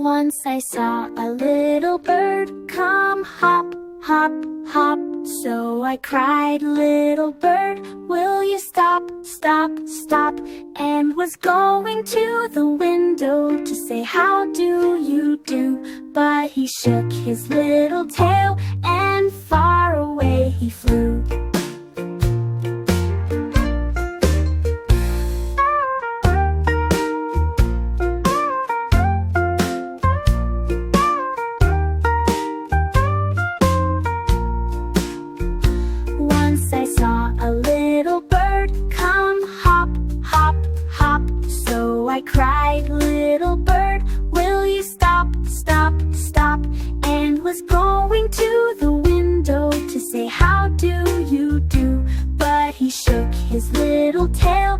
Once I saw a little bird come hop, hop, hop. So I cried, little bird, will you stop, stop, stop? And was going to the window to say how do you do, but he shook his little tail and far away he flew. I saw a little bird come hop, hop, hop. So I cried, little bird, will you stop, stop, stop? And was going to the window to say how do you do, but he shook his little tail